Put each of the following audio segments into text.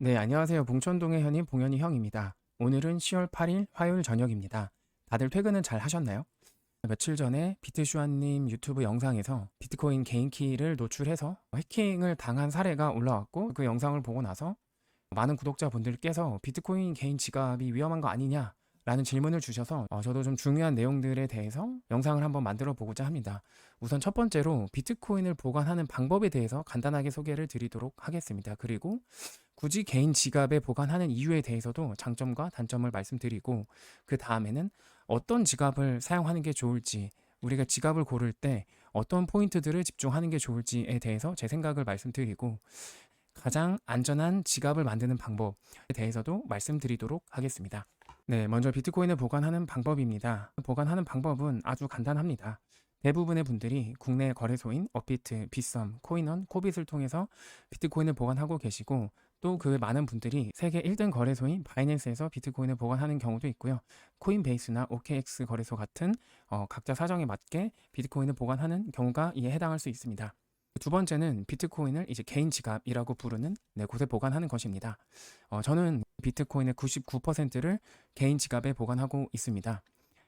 네, 안녕하세요. 봉천동의 현인 봉현이 형입니다. 오늘은 10월 8일 화요일 저녁입니다. 다들 퇴근은 잘 하셨나요? 며칠 전에 비트슈아님 유튜브 영상에서 비트코인 개인키를 노출해서 해킹을 당한 사례가 올라왔고 그 영상을 보고 나서 많은 구독자분들께서 비트코인 개인 지갑이 위험한 거 아니냐? 라는 질문을 주셔서 저도 좀 중요한 내용들에 대해서 영상을 한번 만들어 보고자 합니다. 우선 첫 번째로 비트코인을 보관하는 방법에 대해서 간단하게 소개를 드리도록 하겠습니다. 그리고 굳이 개인 지갑에 보관하는 이유에 대해서도 장점과 단점을 말씀드리고 그 다음에는 어떤 지갑을 사용하는 게 좋을지 우리가 지갑을 고를 때 어떤 포인트들을 집중하는 게 좋을지에 대해서 제 생각을 말씀드리고 가장 안전한 지갑을 만드는 방법에 대해서도 말씀드리도록 하겠습니다. 네, 먼저 비트코인을 보관하는 방법입니다. 보관하는 방법은 아주 간단합니다. 대부분의 분들이 국내 거래소인 업비트, 빗썸, 코인원, 코빗을 통해서 비트코인을 보관하고 계시고 또 그 많은 분들이 세계 1등 거래소인 바이낸스에서 비트코인을 보관하는 경우도 있고요. 코인베이스나 OKX 거래소 같은 각자 사정에 맞게 비트코인을 보관하는 경우가 이에 해당할 수 있습니다. 두 번째는 비트코인을 이제 개인 지갑이라고 부르는 곳에 보관하는 것입니다. 저는 비트코인의 99%를 개인 지갑에 보관하고 있습니다.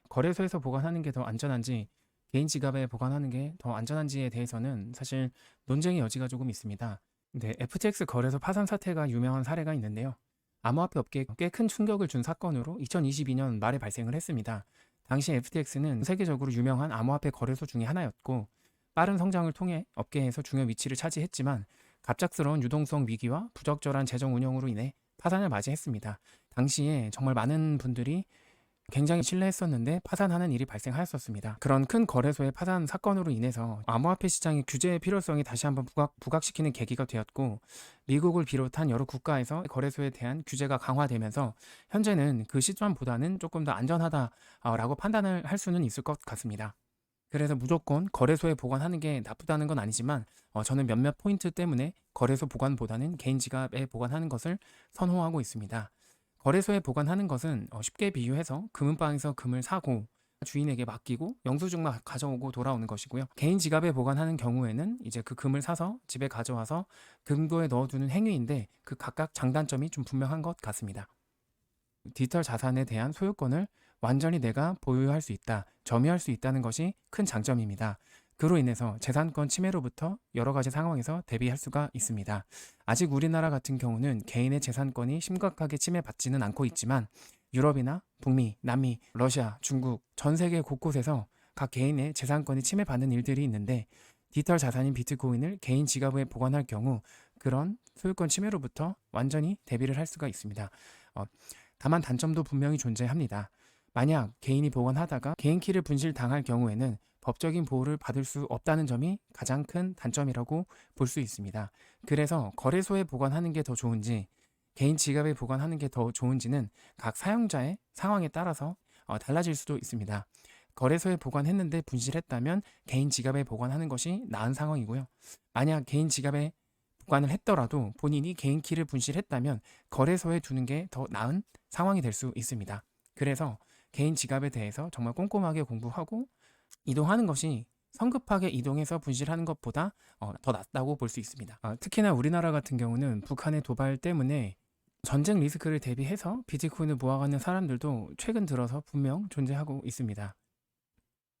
거래소에서 보관하는 게 더 안전한지 개인 지갑에 보관하는 게 더 안전한지에 대해서는 사실 논쟁의 여지가 조금 있습니다. 네, FTX 거래소 파산 사태가 유명한 사례가 있는데요. 암호화폐 업계에 꽤 큰 충격을 준 사건으로 2022년 말에 발생을 했습니다. 당시 FTX는 세계적으로 유명한 암호화폐 거래소 중에 하나였고 빠른 성장을 통해 업계에서 중요 위치를 차지했지만 갑작스러운 유동성 위기와 부적절한 재정 운영으로 인해 파산을 맞이했습니다. 당시에 정말 많은 분들이 굉장히 신뢰했었는데 파산하는 일이 발생하였었습니다. 그런 큰 거래소의 파산 사건으로 인해서 암호화폐 시장의 규제의 필요성이 다시 한번 부각시키는 계기가 되었고 미국을 비롯한 여러 국가에서 거래소에 대한 규제가 강화되면서 현재는 그 시점보다는 조금 더 안전하다라고 판단을 할 수는 있을 것 같습니다. 그래서 무조건 거래소에 보관하는 게 나쁘다는 건 아니지만 저는 몇몇 포인트 때문에 거래소 보관보다는 개인 지갑에 보관하는 것을 선호하고 있습니다. 거래소에 보관하는 것은 쉽게 비유해서 금은방에서 금을 사고 주인에게 맡기고 영수증만 가져오고 돌아오는 것이고요. 개인 지갑에 보관하는 경우에는 이제 그 금을 사서 집에 가져와서 금고에 넣어두는 행위인데 그 각각 장단점이 좀 분명한 것 같습니다. 디지털 자산에 대한 소유권을 완전히 내가 보유할 수 있다, 점유할 수 있다는 것이 큰 장점입니다. 그로 인해서 재산권 침해로부터 여러 가지 상황에서 대비할 수가 있습니다. 아직 우리나라 같은 경우는 개인의 재산권이 심각하게 침해받지는 않고 있지만 유럽이나 북미, 남미, 러시아, 중국 전 세계 곳곳에서 각 개인의 재산권이 침해받는 일들이 있는데 디지털 자산인 비트코인을 개인 지갑에 보관할 경우 그런 소유권 침해로부터 완전히 대비를 할 수가 있습니다. 다만 단점도 분명히 존재합니다. 만약 개인이 보관하다가 개인 키를 분실당할 경우에는 법적인 보호를 받을 수 없다는 점이 가장 큰 단점이라고 볼 수 있습니다. 그래서 거래소에 보관하는 게 더 좋은지 개인 지갑에 보관하는 게 더 좋은지는 각 사용자의 상황에 따라서 달라질 수도 있습니다. 거래소에 보관했는데 분실했다면 개인 지갑에 보관하는 것이 나은 상황이고요. 만약 개인 지갑에 보관을 했더라도 본인이 개인 키를 분실했다면 거래소에 두는 게 더 나은 상황이 될 수 있습니다. 그래서 개인 지갑에 대해서 정말 꼼꼼하게 공부하고 이동하는 것이 성급하게 이동해서 분실하는 것보다 더 낫다고 볼 수 있습니다. 특히나 우리나라 같은 경우는 북한의 도발 때문에 전쟁 리스크를 대비해서 비트코인을 모아가는 사람들도 최근 들어서 분명 존재하고 있습니다.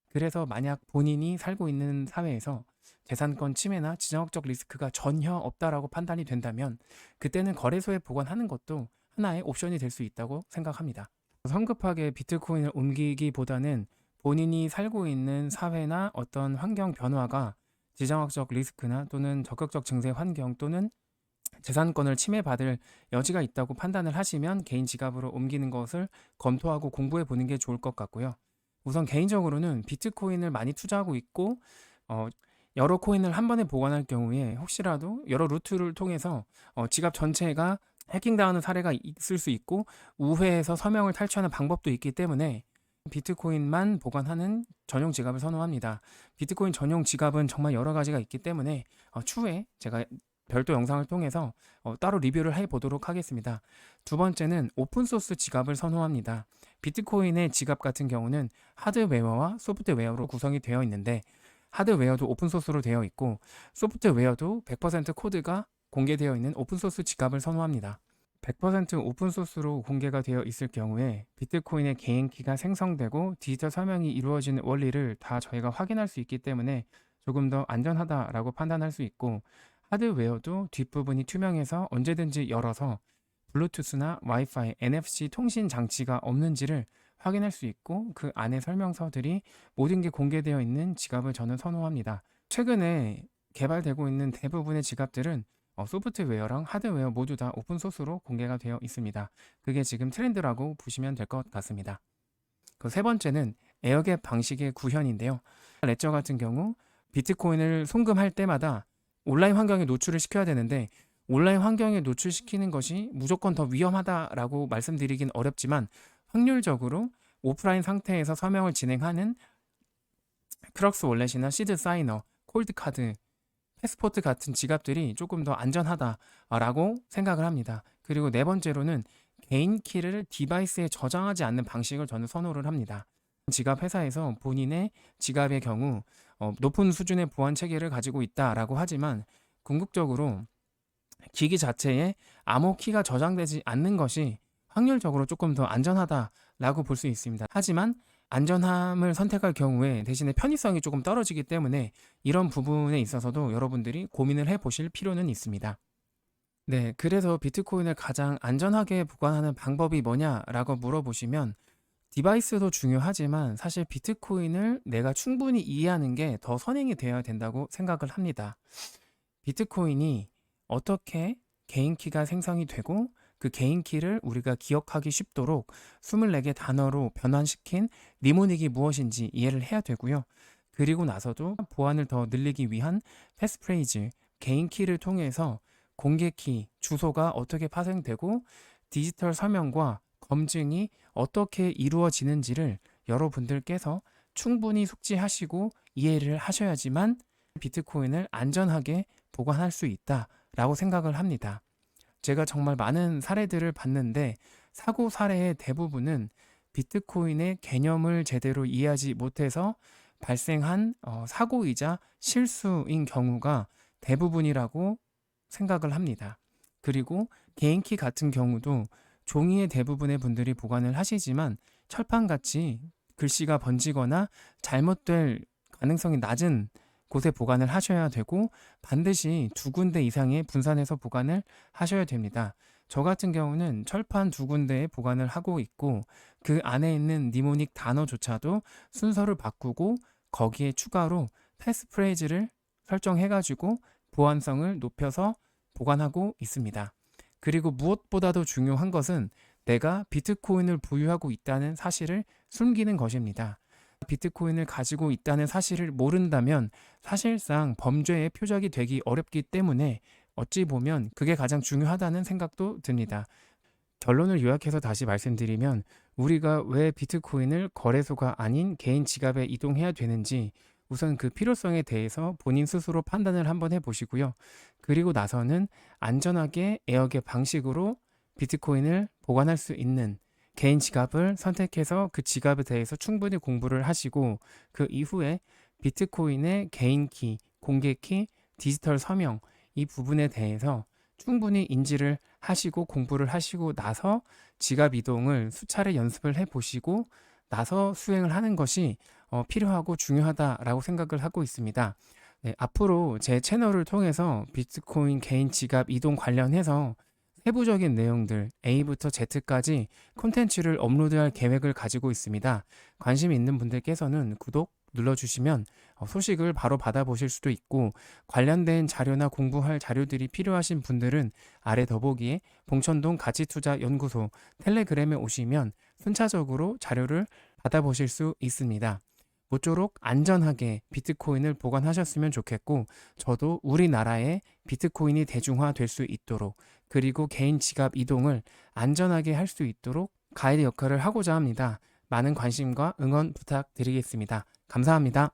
그래서 만약 본인이 살고 있는 사회에서 재산권 침해나 지정학적 리스크가 전혀 없다라고 판단이 된다면 그때는 거래소에 보관하는 것도 하나의 옵션이 될 수 있다고 생각합니다. 성급하게 비트코인을 옮기기보다는 본인이 살고 있는 사회나 어떤 환경 변화가 지정학적 리스크나 또는 적극적 증세 환경 또는 재산권을 침해받을 여지가 있다고 판단을 하시면 개인 지갑으로 옮기는 것을 검토하고 공부해 보는 게 좋을 것 같고요. 우선 개인적으로는 비트코인을 많이 투자하고 있고 여러 코인을 한 번에 보관할 경우에 혹시라도 여러 루트를 통해서 지갑 전체가 해킹당하는 사례가 있을 수 있고 우회해서 서명을 탈취하는 방법도 있기 때문에 비트코인만 보관하는 전용 지갑을 선호합니다. 비트코인 전용 지갑은 정말 여러 가지가 있기 때문에 추후에 제가 별도 영상을 통해서 따로 리뷰를 해보도록 하겠습니다. 두 번째는 오픈소스 지갑을 선호합니다. 비트코인의 지갑 같은 경우는 하드웨어와 소프트웨어로 구성이 되어 있는데 하드웨어도 오픈소스로 되어 있고 소프트웨어도 100% 코드가 공개되어 있는 오픈소스 지갑을 선호합니다. 100% 오픈소스로 공개가 되어 있을 경우에 비트코인의 개인키가 생성되고 디지털 서명이 이루어지는 원리를 다 저희가 확인할 수 있기 때문에 조금 더 안전하다라고 판단할 수 있고, 하드웨어도 뒷부분이 투명해서 언제든지 열어서 블루투스나 와이파이, NFC 통신 장치가 없는지를 확인할 수 있고, 그 안에 설명서들이 모든 게 공개되어 있는 지갑을 저는 선호합니다. 최근에 개발되고 있는 대부분의 지갑들은 소프트웨어랑 하드웨어 모두 다 오픈소스로 공개가 되어 있습니다. 그게 지금 트렌드라고 보시면 될 것 같습니다. 그 세 번째는 에어갭 방식의 구현인데요. 레저 같은 경우 비트코인을 송금할 때마다 온라인 환경에 노출을 시켜야 되는데, 온라인 환경에 노출시키는 것이 무조건 더 위험하다라고 말씀드리긴 어렵지만, 확률적으로 오프라인 상태에서 서명을 진행하는 크럭스 월렛이나 시드 사이너, 콜드카드, 패스포트 같은 지갑들이 조금 더 안전하다라고 생각을 합니다. 그리고 네 번째로는 개인 키를 디바이스에 저장하지 않는 방식을 저는 선호를 합니다. 지갑 회사에서 본인의 지갑의 경우 높은 수준의 보안 체계를 가지고 있다라고 하지만, 궁극적으로 기기 자체에 암호 키가 저장되지 않는 것이 확률적으로 조금 더 안전하다라고 볼 수 있습니다. 하지만 안전함을 선택할 경우에 대신에 편의성이 조금 떨어지기 때문에 이런 부분에 있어서도 여러분들이 고민을 해보실 필요는 있습니다. 네, 그래서 비트코인을 가장 안전하게 보관하는 방법이 뭐냐라고 물어보시면, 디바이스도 중요하지만 사실 비트코인을 내가 충분히 이해하는 게 더 선행이 되어야 된다고 생각을 합니다. 비트코인이 어떻게 개인키가 생성이 되고, 그 개인키를 우리가 기억하기 쉽도록 24개 단어로 변환시킨 니모닉이 무엇인지 이해를 해야 되고요. 그리고 나서도 보안을 더 늘리기 위한 패스프레이즈, 개인키를 통해서 공개키, 주소가 어떻게 파생되고 디지털 서명과 검증이 어떻게 이루어지는지를 여러분들께서 충분히 숙지하시고 이해를 하셔야지만 비트코인을 안전하게 보관할 수 있다라고 생각을 합니다. 제가 정말 많은 사례들을 봤는데, 사고 사례의 대부분은 비트코인의 개념을 제대로 이해하지 못해서 발생한 사고이자 실수인 경우가 대부분이라고 생각을 합니다. 그리고 개인키 같은 경우도 종이의 대부분의 분들이 보관을 하시지만, 철판같이 글씨가 번지거나 잘못될 가능성이 낮은 곳에 보관을 하셔야 되고, 반드시 2군데 이상의 분산해서 보관을 하셔야 됩니다. 저 같은 경우는 철판 2군데에 보관을 하고 있고, 그 안에 있는 니모닉 단어조차도 순서를 바꾸고 거기에 추가로 패스프레이즈를 설정해가지고 보안성을 높여서 보관하고 있습니다. 그리고 무엇보다도 중요한 것은 내가 비트코인을 보유하고 있다는 사실을 숨기는 것입니다. 비트코인을 가지고 있다는 사실을 모른다면 사실상 범죄의 표적이 되기 어렵기 때문에, 어찌 보면 그게 가장 중요하다는 생각도 듭니다. 결론을 요약해서 다시 말씀드리면, 우리가 왜 비트코인을 거래소가 아닌 개인 지갑에 이동해야 되는지 우선 그 필요성에 대해서 본인 스스로 판단을 한번 해보시고요. 그리고 나서는 안전하게 에어갭 방식으로 비트코인을 보관할 수 있는 개인 지갑을 선택해서 그 지갑에 대해서 충분히 공부를 하시고, 그 이후에 비트코인의 개인키, 공개키, 디지털 서명 이 부분에 대해서 충분히 인지를 하시고 공부를 하시고 나서 지갑 이동을 수차례 연습을 해보시고 나서 수행을 하는 것이 필요하고 중요하다라고 생각을 하고 있습니다. 네, 앞으로 제 채널을 통해서 비트코인 개인 지갑 이동 관련해서 세부적인 내용들 A부터 Z까지 콘텐츠를 업로드할 계획을 가지고 있습니다. 관심 있는 분들께서는 구독 눌러주시면 소식을 바로 받아보실 수도 있고, 관련된 자료나 공부할 자료들이 필요하신 분들은 아래 더보기에 봉천동 가치투자연구소 텔레그램에 오시면 순차적으로 자료를 받아보실 수 있습니다. 모쪼록 안전하게 비트코인을 보관하셨으면 좋겠고, 저도 우리나라에 비트코인이 대중화될 수 있도록, 그리고 개인 지갑 이동을 안전하게 할 수 있도록 가이드 역할을 하고자 합니다. 많은 관심과 응원 부탁드리겠습니다. 감사합니다.